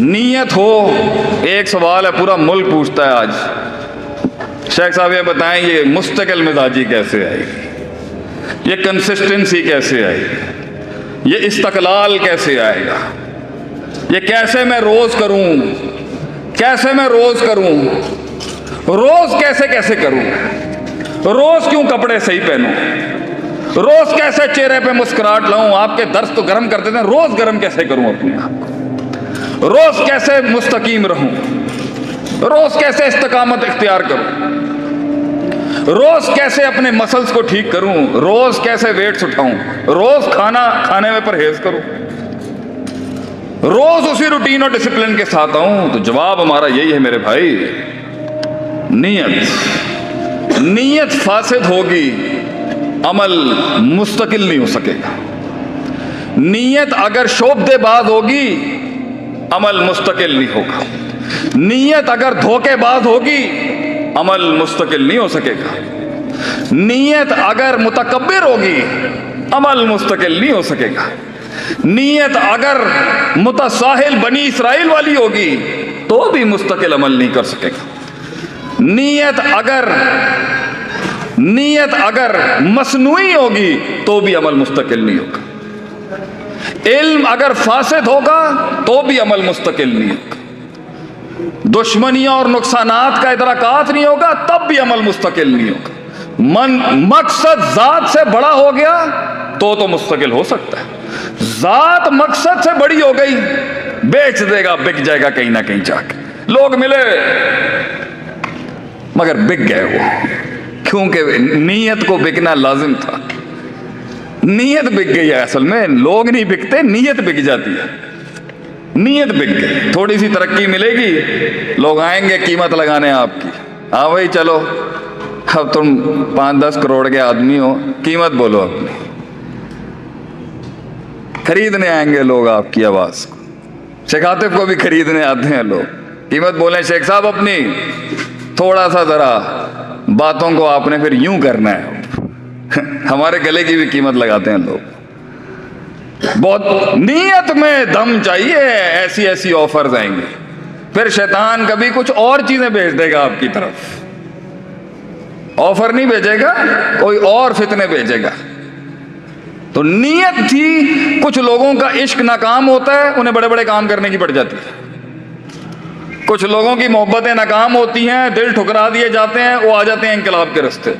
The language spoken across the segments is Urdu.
نیت ہو. ایک سوال ہے پورا ملک پوچھتا ہے آج، شیخ صاحب یہ بتائیں یہ مستقل مزاجی کیسے آئے گی، یہ کنسسٹنسی کیسے آئے گی، یہ استقلال کیسے آئے گا، یہ کیسے میں روز کروں، کیسے میں روز کروں، روز کیسے کیسے کروں، روز کیوں کپڑے صحیح پہنوں، روز کیسے چہرے پہ مسکراہٹ لاؤں. آپ کے درس تو گرم کرتے تھے، روز گرم کیسے کروں اپنے آپ کو، روز کیسے مستقیم رہوں، روز کیسے استقامت اختیار کروں، روز کیسے اپنے مسلز کو ٹھیک کروں، روز کیسے ویٹس اٹھاؤں، روز کھانے میں پرہیز کروں، روز اسی روٹین اور ڈسپلن کے ساتھ آؤں. تو جواب ہمارا یہی ہے میرے بھائی، نیت فاسد ہوگی، عمل مستقل نہیں ہو سکے گا. نیت اگر شعبدے باز ہوگی، عمل مستقل نہیں ہوگا. نیت اگر دھوکے باز ہوگی، عمل مستقل نہیں ہو سکے گا. نیت اگر متکبر ہوگی، عمل مستقل نہیں ہو سکے گا. نیت اگر متساہل بنی اسرائیل والی ہوگی تو بھی مستقل عمل نہیں کر سکے گا. نیت اگر مصنوعی ہوگی تو بھی عمل مستقل نہیں ہوگا. علم اگر فاسد ہوگا تو بھی عمل مستقل نہیں ہوگا. دشمنیاں اور نقصانات کا ادراکات نہیں ہوگا تب بھی عمل مستقل نہیں ہوگا. مقصد ذات سے بڑا ہو گیا تو مستقل ہو سکتا ہے. ذات مقصد سے بڑی ہو گئی، بیچ دے گا، بک جائے گا کہیں نہ کہیں جا کے. لوگ ملے مگر بک گئے وہ، کیونکہ نیت کو بکنا لازم تھا. نیت بک گئی ہے. اصل میں لوگ نہیں بکتے، نیت بک جاتی ہے. نیت بک گئی، تھوڑی سی ترقی ملے گی، لوگ آئیں گے قیمت لگانے آپ کی. ہاں بھائی چلو، اب تم 5-10 کروڑ کے آدمی ہو، قیمت بولو اپنی. خریدنے آئیں گے لوگ آپ کی آواز کو. شیخ عاطف کو بھی خریدنے آتے ہیں لوگ. قیمت بولیں شیخ صاحب اپنی، تھوڑا سا ذرا باتوں کو آپ نے پھر یوں کرنا ہے. ہمارے گلے کی بھی قیمت لگاتے ہیں لوگ. بہت نیت میں دم چاہیے. ایسی آفرز آئیں گے، پھر شیطان کبھی کچھ اور چیزیں بھیج دے گا آپ کی طرف. آفر نہیں بھیجے گا، کوئی اور فتنے بھیجے گا. تو نیت تھی. کچھ لوگوں کا عشق ناکام ہوتا ہے، انہیں بڑے بڑے کام کرنے کی پڑ جاتی ہے. کچھ لوگوں کی محبتیں ناکام ہوتی ہیں، دل ٹھکرا دیے جاتے ہیں، وہ آ جاتے ہیں انقلاب کے راستے.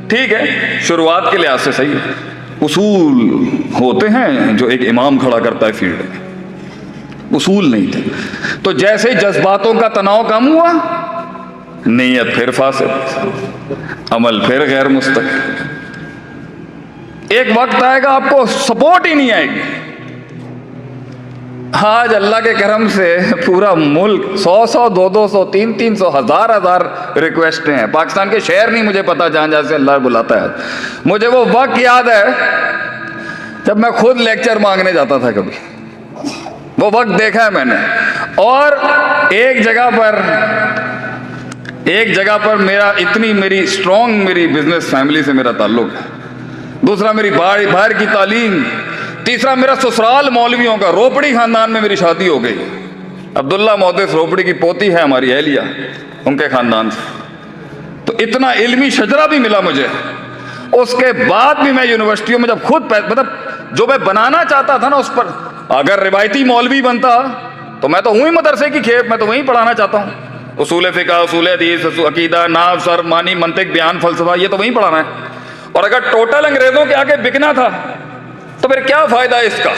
ٹھیک ہے، شروعات کے لحاظ سے صحیح ہے. اصول ہوتے ہیں جو ایک امام کھڑا کرتا ہے فیلڈ میں، اصول نہیں تھے. تو جیسے جذباتوں کا تناؤ کم ہوا، نیت پھر فاسد، عمل پھر غیر مستقل. ایک وقت آئے گا آپ کو سپورٹ ہی نہیں آئے گی. آج اللہ کے کرم سے پورا ملک 100 200 300 ہزار ریکویسٹیں ہیں. پاکستان کے شہر نہیں مجھے پتا جہاں جہاں سے اللہ بلاتا ہے. مجھے وہ وقت یاد ہے جب میں خود لیکچر مانگنے جاتا تھا. کبھی وہ وقت دیکھا ہے میں نے. اور ایک جگہ پر میری اسٹرانگ میری بزنس فیملی سے میرا تعلق ہے. دوسرا میری باہر کی تعلیم. تیسرا میرا سسرال مولویوں کا. روپڑی خاندان میں میری شادی ہو گئی. عبداللہ محدث روپڑی کی پوتی ہے ہماری اہلیہ، ان کے خاندان سے. تو اتنا علمی شجرہ بھی ملا مجھے. اس کے بعد بھی میں یونیورسٹیوں میں جب خود مطلب جو میں بنانا چاہتا تھا نا، اس پر اگر روایتی مولوی بنتا تو میں تو ہوں ہی مدرسے کی کھیپ، میں تو وہیں پڑھانا چاہتا ہوں. اصول فقہ، اصول حدیث، عقیدہ، نحو، صرف، معنی، منطق، بیان، فلسفہ، یہ تو وہیں پڑھانا ہے. اور اگر ٹوٹل انگریزوں کے آگے بکنا تھا تو پھر کیا فائدہ ہے اس کا؟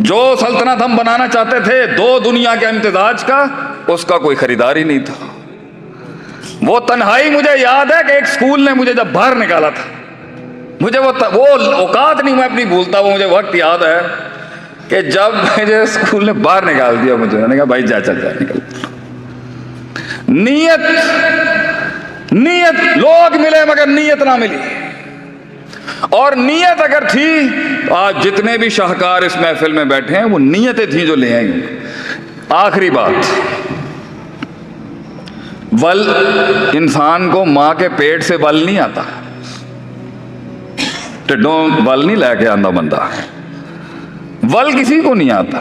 جو سلطنت ہم بنانا چاہتے تھے 2 دنیا کے امتزاج کا، اس کا کوئی خریدار ہی نہیں تھا. وہ تنہائی مجھے یاد ہے کہ ایک اسکول نے مجھے جب باہر نکالا تھا، مجھے وہ اوقات نہیں میں اپنی بھولتا. وہ مجھے وقت یاد ہے کہ جب مجھے اسکول نے باہر نکال دیا، مجھے میں نے کہا بھائی جا نکل. نیت لوگ ملے مگر نیت نہ ملی. اور نیت اگر تھی تو آج جتنے بھی شاہکار اس محفل میں بیٹھے ہیں وہ نیتیں تھیں جو لے آئیں. آخری بات، ول انسان کو ماں کے پیٹ سے ول نہیں آتا. ٹڈوں ول نہیں لے کے آتا بندہ، ول کسی کو نہیں آتا.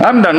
I'm done,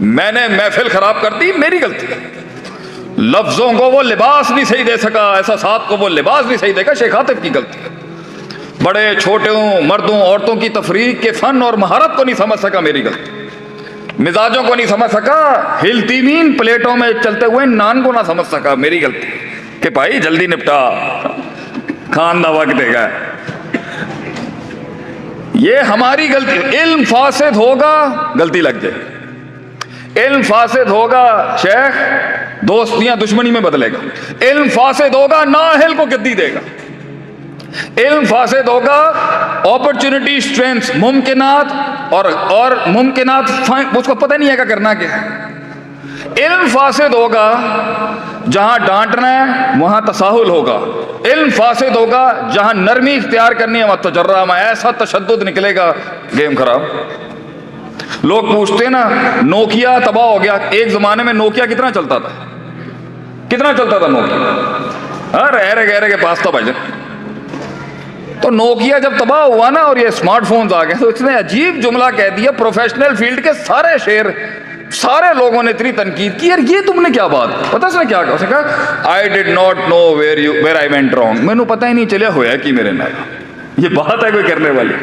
میں نے محفل خراب کر دی، میری غلطی ہے. لفظوں کو وہ لباس نہیں صحیح دے سکا، احساسات کو وہ لباس نہیں صحیح دے گا، شیخ عاطف کی غلطی ہے. بڑے چھوٹوں، مردوں عورتوں کی تفریق کے فن اور مہارت کو نہیں سمجھ سکا، میری غلطی. مزاجوں کو نہیں سمجھ سکا، ہلتی ہوئی پلیٹوں میں چلتے ہوئے نان کو نہ سمجھ سکا، میری غلطی کہ بھائی جلدی نپٹا، کھان دا وقت دے گا. یہ ہماری غلطی. علم فاسد ہوگا غلطی لگ جائے گی. علم فاسد ہوگا شیخ دوستیاں دشمنی میں بدلے گا. علم فاسد ہوگا نااہل کو گدی دے گا. علم فاسد ہوگا اپرچونٹی اسٹرینتھ ممکنات اور ممکنات اس کو پتہ نہیں ہے کہ کرنا کیا ہے. علم فاسد ہوگا جہاں ڈانٹنا ہے وہاں تساہل ہوگا. علم فاسد ہوگا جہاں نرمی اختیار کرنی ہے وہاں تجرہ میں ایسا تشدد نکلے گا، گیم خراب. لوگ پوچھتے ہیں نا نوکیا تباہ ہو گیا. ایک زمانے میں نوکیا کتنا چلتا تھا، کتنا چلتا تھا نوکیا؟ رہے گہرے کے پاس تھا بھائی جان. تو نوکیا جب تباہ ہوا نا اور یہ اسمارٹ فونز آ گئے تو اس نے عجیب جملہ کہہ دیا، پروفیشنل فیلڈ کے سارے شیر سارے لوگوں نے اتنی تنقید کی، یار یہ تم نے کیا بات پتا. اس نے کیا کہا؟ اس نے کہا I did not know where I went wrong. میں نے پتہ ہی نہیں چلیا ہویا کہ میرے نال. یہ بات ہے کوئی کرنے والی.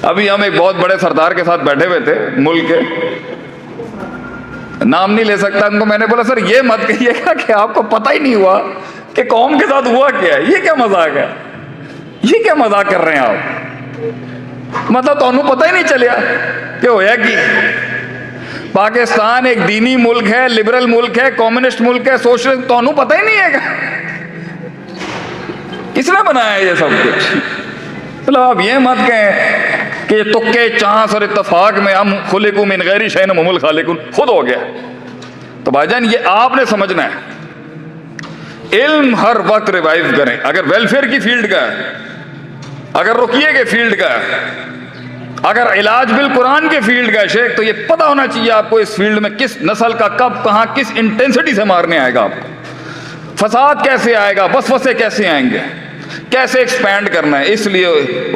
ابھی ہم ایک بہت بڑے سردار کے ساتھ بیٹھے ہوئے تھے ملک کے، نام نہیں لے سکتا ان کو. میں نے بولا سر یہ مت کہیے گا کہ آپ کو پتہ ہی نہیں ہوا کہ قوم کے ساتھ ہوا کیا ہے. یہ کیا مذاق ہے، یہ کیا مذاق کر رہے ہیں آپ؟ مطلب تو پتہ ہی نہیں چلیا کہ ہویا کی. پاکستان ایک دینی ملک ہے، لبرل ملک ہے، کمیونسٹ ملک ہے، سوشلسٹ، تو پتہ ہی نہیں ہے گا کس نے بنایا ہے یہ سب کچھ. مطلب آپ یہ مت کہیں کہ تکے چانس اور اتفاق میں ہم خلقوا من غیر شیء وهم الخالقون خود ہو گیا. تو بھائی جان یہ آپ نے سمجھنا ہے. علم ہر وقت ریوائیو کریں. اگر ویلفیئر کی فیلڈ کا ہے، اگر رقیے کے فیلڈ کا ہے، اگر علاج بالقرآن کے فیلڈ کا ہے شیخ، تو یہ پتہ ہونا چاہیے آپ کو اس فیلڈ میں کس نسل کا کب کہاں کس انٹینسٹی سے مارنے آئے گا آپ کو. فساد کیسے آئے گا، وسوسے کیسے آئیں گے، کیسے ایکسپینڈ کرنا ہے. اس لیے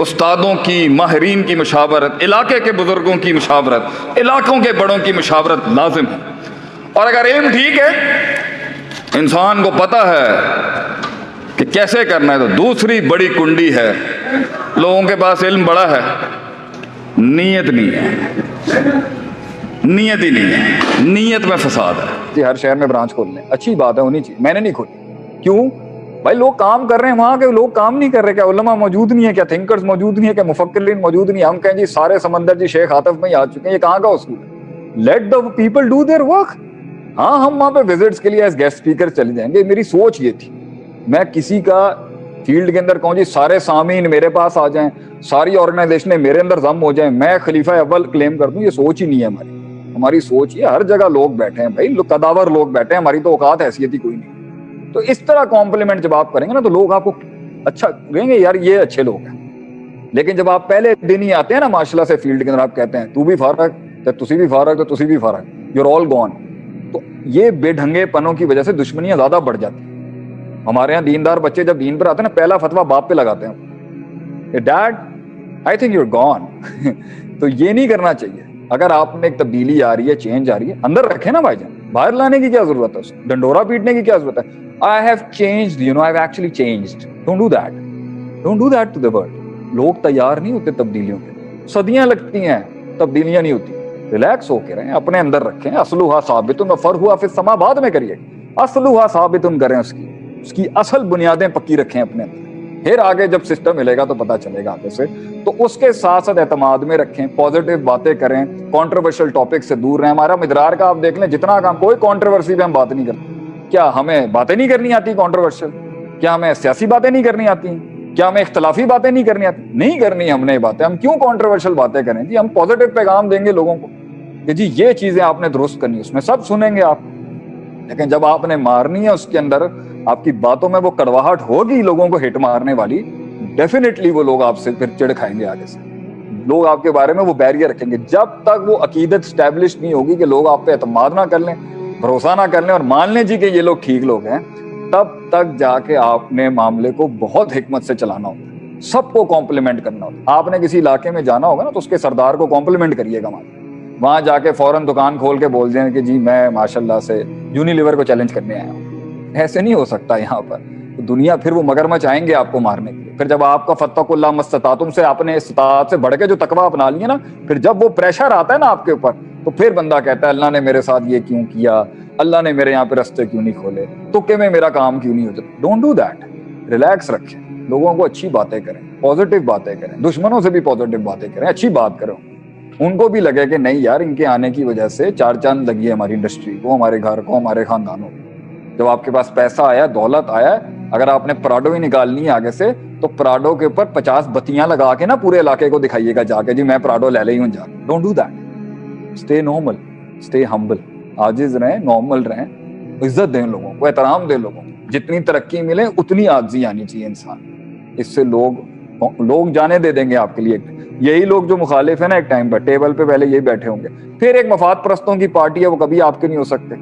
استادوں کی، ماہرین کی مشاورت، علاقے کے بزرگوں کی مشاورت، علاقوں کے بڑوں کی مشاورت لازم ہے. اور اگر علم ٹھیک ہے، انسان کو پتہ ہے کہ کیسے کرنا ہے، تو دوسری بڑی کنڈی ہے لوگوں کے پاس علم بڑا ہے، نیت نہیں ہے. نیت ہی نہیں ہے، نیت میں فساد ہے. جی ہر شہر میں برانچ کھول لیں، اچھی بات ہے ہونی چاہیے. میں نے نہیں کھولی. کیوں بھائی؟ لوگ کام کر رہے ہیں وہاں کے لوگ کام نہیں کر رہے. کیا علماء موجود نہیں ہے؟ کیا تھنکرز موجود نہیں ہے؟ کیا مفکرین موجود نہیں ہے؟ ہم کہیں جی سارے سمندر جی شیخ عاطف میں ہی آ چکے ہیں. یہ کہاں کا اصول ہے؟ Let the people do their work. ہاں ہم وہاں پہ وزٹس کے لیے ایز گیسٹ اسپیکر چلے جائیں گے. میری سوچ یہ تھی، میں کسی کا فیلڈ کے اندر کہوں جی سارے سامعین میرے پاس آ جائیں، ساری آرگنائزیشنیں میرے اندر ضم ہو جائیں، میں خلیفہ اول کلیم کر دوں، یہ سوچ ہی نہیں ہے ہماری. ہماری سوچ یہ ہر جگہ لوگ بیٹھے ہیں بھائی، قداور لوگ بیٹھے ہیں، ہماری تو اوقات حیثیت ہی کوئی نہیں. تو اس طرح کمپلیمنٹ جب آپ کریں گے نا تو لوگ آپ کو اچھا کہیں گے، یار یہ اچھے لوگ ہیں. لیکن جب آپ پہلے دن ہی آتے ہیں نا ماشاء اللہ سے فیلڈ کے اندر، آپ کہتے ہیں تو بھی فارغ، تو تسی بھی فارغ، تو تسی بھی فارغ، یو آر آل گون. تو یہ بے ڈھنگے پنوں کی وجہ سے دشمنیاں زیادہ بڑھ جاتی ہیں. ہمارے یہاں دیندار بچے جب دین پر آتے ہیں نا، پہلا فتویٰ باپ پہ لگاتے ہیں، dad I think you are gone. تو یہ نہیں کرنا چاہیے. اگر آپ میں ایک تبدیلی آ رہی ہے، چینج آ رہی ہے، اندر رکھیں نا بھائی جان. باہر لانے کی کیا ضرورت ہے؟ ڈنڈورا پیٹنے کی کیا ضرورت ہے؟ I have changed, you know, I've actually changed. Don't do that. Don't do that to the world. لوگ تیار نہیں ہوتے تبدیلیوں کے. صدیاں لگتی ہیں، تبدیلیاں نہیں ہوتی. ریلیکس ہو کے رہیں، اپنے اندر رکھیں. اصلھا ثابت وفرعھا فی السماء بعد میں کریے. اصلھا ثابت کریں، اس کی اصل بنیادیں پکی رکھیں اپنے اندر. پھر آگے جب سسٹم ملے گا تو پتہ چلے گا آگے سے. تو اس کے ساتھ ساتھ اعتماد میں رکھیں، پازیٹیو باتیں کریں، کانٹروورشل ٹاپک سے دور رہیں. ہمارا مدرار کا آپ دیکھ لیں، جتنا کام کوئی کانٹروورسی پہ ہم بات نہیں کرتے. کیا ہمیں باتیں نہیں کرنی آتی کانٹروورشل؟ کیا ہمیں سیاسی باتیں نہیں کرنی آتی؟ کیا ہمیں اختلافی باتیں نہیں کرنی آتی؟ نہیں کرنی ہم نے باتیں. ہم کیوں کانٹروورشل باتیں کریں جی؟ ہم پازیٹیو پیغام دیں گے لوگوں کو کہ جی یہ چیزیں آپ نے درست کرنی، اس میں سب سنیں گے آپ. لیکن جب آپ نے مارنی ہے، اس کے اندر آپ کی باتوں میں وہ کڑواہٹ ہوگی لوگوں کو ہٹ مارنے والی، ڈیفینیٹلی وہ لوگ آپ سے پھر چڑ کھائیں گے. آگے سے لوگ آپ کے بارے میں وہ بیریئر رکھیں گے. جب تک وہ عقیدت اسٹیبلش نہیں ہوگی کہ لوگ آپ پہ اعتماد نہ کر لیں، بھروسہ نہ کر لیں اور مان لیں جی کہ یہ لوگ ٹھیک لوگ ہیں، تب تک جا کے آپ نے معاملے کو بہت حکمت سے چلانا ہوتا ہے. سب کو کمپلیمنٹ کرنا ہوتا ہے. آپ نے کسی علاقے میں جانا ہوگا نا تو اس کے سردار کو کمپلیمنٹ کریے گا. وہاں جا کے فوراً دکان کھول کے بول دیں کہ جی میں ماشاءاللہ سے یونیلیور کو چیلنج کرنے آیا ہوں. ایسے نہیں ہو سکتا یہاں پر. دنیا پھر وہ مگرمچ آئیں گے آپ کو مارنے کے لیے. پھر جب آپ کا فاتقوا اللہ ما استطعتم سے آپ نے استطاعت سے بڑھ کے جو تقویٰ اپنا لیے نا, پھر جب وہ پریشر آتا ہے نا آپ کے اوپر, تو پھر بندہ کہتا ہے اللہ نے میرے ساتھ یہ کیوں کیا, اللہ نے میرے یہاں پہ رستے کیوں نہیں کھولے, تکے میں میرا کام کیوں نہیں ہوتا. Don't do that. ریلیکس رکھیں, لوگوں کو اچھی باتیں کریں, پازیٹیو باتیں کریں, دشمنوں سے بھی پازیٹیو باتیں کریں, اچھی بات کرو. ان کو بھی لگے کہ نہیں یار ان کے آنے کی وجہ سے چار چاند لگی ہے ہماری انڈسٹری کو, ہمارے گھر کو, ہمارے خاندانوں کو. جب آپ کے پاس پیسہ آیا, دولت آیا, اگر آپ نے پراڈو ہی نکالنی ہے آگے سے, تو پراڈو کے اوپر 50 بتیاں لگا کے نا پورے علاقے کو دکھائیے گا جا کے, جی میں پراڈو لے لئی ہوں جا کے. Don't do that. Stay normal, stay humble, عاجز رہیں, نارمل رہیں, عزت دیں لوگوں کو, احترام دیں لوگوں کو. جتنی ترقی ملے اتنی عاجزی آنی چاہیے انسان. اس سے لوگ جانے دے دیں گے آپ کے لیے. یہی لوگ جو مخالف ہیں نا ایک ٹائم پر ٹیبل پہ پہلے یہی بیٹھے ہوں گے, پھر ایک مفاد پرستوں کی پارٹی ہے, وہ کبھی آپ کے نہیں ہو سکتے.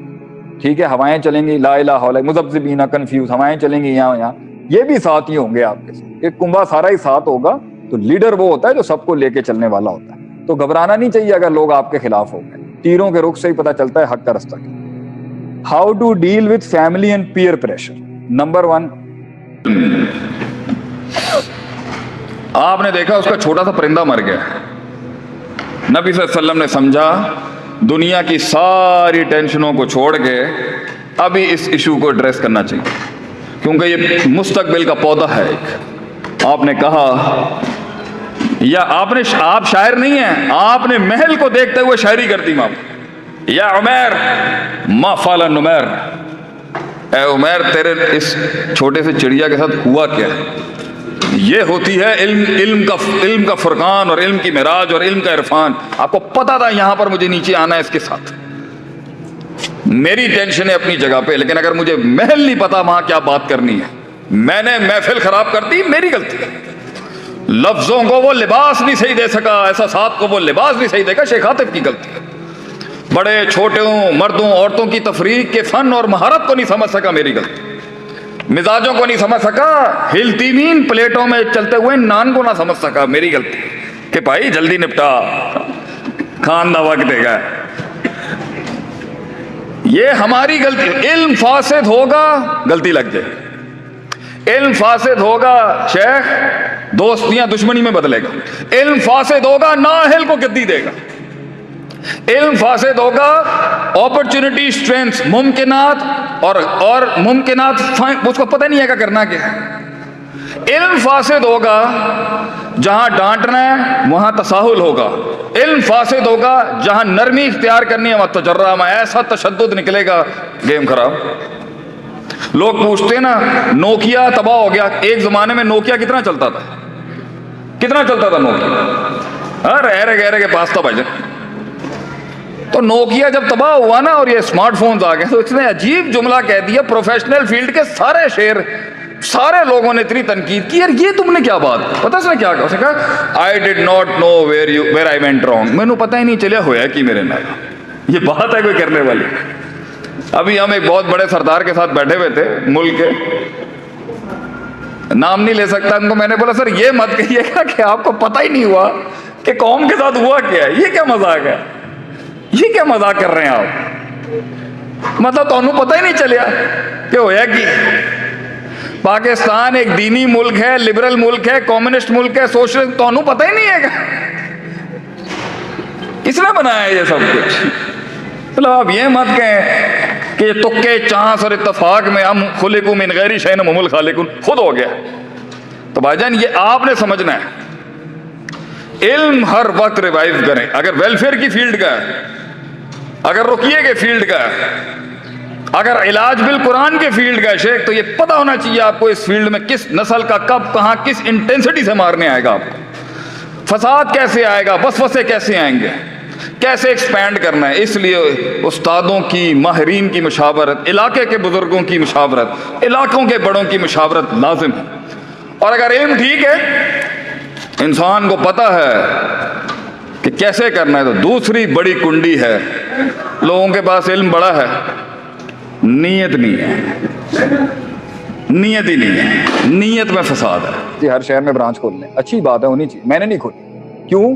ٹھیک ہے, ہوائیں چلیں گی لا الہ الا مذبذبین کنفیوز, ہوائیں چلیں گی یہاں, یہ بھی ساتھ ہی ہوں گے آپ کے ساتھ. ایک کنبا سارا ہی ساتھ ہوگا. تو لیڈر وہ ہوتا ہے جو سب کو لے کے چلنے والا ہوتا ہے. تو گھبرانا نہیں چاہیے اگر لوگ آپ کے خلاف ہو گئے. تیروں کے رخ سے ہی پتہ چلتا ہے حق کا رستہ کیا. How to deal with family and peer pressure. Number 1, آپ نے دیکھا اس کا چھوٹا سا پرندہ مر گیا. نبی صلی اللہ علیہ وسلم نے سمجھا دنیا کی ساری ٹینشنوں کو چھوڑ کے ابھی اس ایشو کو ایڈریس کرنا چاہیے, کیونکہ یہ مستقبل کا پودا ہے ایک. آپ نے کہا, یا آپ شاعر نہیں ہیں, آپ نے محل کو دیکھتے ہوئے شاعری کر دی. یا عمیر ما فعل نمیر, اے عمیر تیرے اس چھوٹے سے چڑیا کے ساتھ ہوا کیا ہے. یہ ہوتی ہے علم کا فرقان, اور علم کی معراج, اور علم کا عرفان. آپ کو پتا تھا یہاں پر مجھے نیچے آنا ہے اس کے ساتھ. میری ٹینشن ہے اپنی جگہ پہ, لیکن اگر مجھے محل نہیں پتا وہاں کیا بات کرنی ہے, میں نے محفل خراب کر دی, میری غلطی ہے. لفظوں کو وہ لباس نہیں صحیح دے سکا, احساسات کو وہ لباس نہیں صحیح دے گا, شیخ عاطف کی غلطی ہے. بڑے چھوٹوں, مردوں, عورتوں کی تفریق کے فن اور مہارت کو نہیں سمجھ سکا, میری غلطی. مزاجوں کو نہیں سمجھ سکا, ہلتی مین پلیٹوں میں چلتے ہوئے نان کو نہ سمجھ سکا, میری غلطی. کہ بھائی جلدی نپٹا, کھان دا وقت دے گا. یہ ہماری غلطی. علم فاسد ہوگا غلطی لگ جائے, علم فاسد ہوگا شیخ دوستیاں دشمنی میں بدلے گا, علم فاسد ہوگا نااہل کو گدی دے گا, علم فاسد ہوگا اپرچونٹی اسٹرینتھ ممکنات اور ممکنات اس کو پتہ نہیں ہے کہ کرنا کیا ہے. علم فاسد ہوگا جہاں ڈانٹنا ہے وہاں تساہل ہوگا, علم فاسد ہوگا جہاں نرمی اختیار کرنی ہے وہاں تجرہ میں ایسا تشدد نکلے گا, گیم خراب. لوگ پوچھتے ہیں نا نوکیا تباہ ہو گیا. ایک زمانے میں نوکیا کتنا چلتا تھا, کتنا چلتا تھا نوکیا, رہ کے پاس تھا بھائی جان. تو نوکیا جب تباہ ہوا نا اور یہ اسمارٹ فونز آ گئے, تو اس نے عجیب جملہ کہہ دیا, پروفیشنل فیلڈ کے سارے شیر, سارے لوگوں نے اتنی تنقید کی, یار یہ تم نے کیا بات, پتہ اس نے کیا کہا, اس نے کہا I did not know where I went wrong, میں نے پتہ ہی نہیں چلیا ہویا کہ میرے نال. یہ بات ہے کوئی کرنے والی. ابھی ہم ایک بہت بڑے سردار کے ساتھ بیٹھے ہوئے تھے ملک کے, نام نہیں لے سکتا ان کو. میں نے بولا سر یہ مت کہیے گا کہ آپ کو پتہ ہی نہیں ہوا کہ قوم کے ساتھ ہوا کیا ہے. یہ کیا مذاق ہے, یہ کیا مذاق کر رہے ہیں آپ, مطلب تمہیں پتہ ہی نہیں چلیا کہ ہویا کی. پاکستان ایک دینی ملک ہے, لبرل ملک ہے, کمیونسٹ ملک ہے, سوشلسٹ, تمہیں پتہ ہی نہیں ہے گا کس نے بنایا ہے یہ سب کچھ. مطلب آپ یہ مت کہیں کہ یہ تکے چانس اور اتفاق میں ہم خلقوا من غیر شیء وهم الخالقون خود ہو گیا. تو بھائی جان یہ آپ نے سمجھنا ہے, علم ہر وقت ریوائیو کریں. اگر ویلفیئر کی فیلڈ کا ہے, اگر رقیے کے فیلڈ کا ہے, اگر علاج بالقرآن کے فیلڈ کا ہے شیخ, تو یہ پتہ ہونا چاہیے آپ کو اس فیلڈ میں کس نسل کا کب کہاں کس انٹینسٹی سے مارنے آئے گا, آپ کو فساد کیسے آئے گا, وسوسے کیسے آئیں گے, کیسے ایکسپینڈ کرنا ہے. اس لیے استادوں کی, ماہرین کی مشاورت, علاقے کے بزرگوں کی مشاورت, علاقوں کے بڑوں کی مشاورت لازم ہے. اور اگر علم ٹھیک ہے, انسان کو پتہ ہے کہ کیسے کرنا ہے, تو دوسری بڑی کنڈی ہے, لوگوں کے پاس علم بڑا ہے, نیت نہیں ہے, نیت ہی نہیں ہے, نیت میں فساد ہے. جی ہر شہر میں برانچ کھول لیں, اچھی بات ہے ہونی چاہیے, میں نے نہیں کھولی. کیوں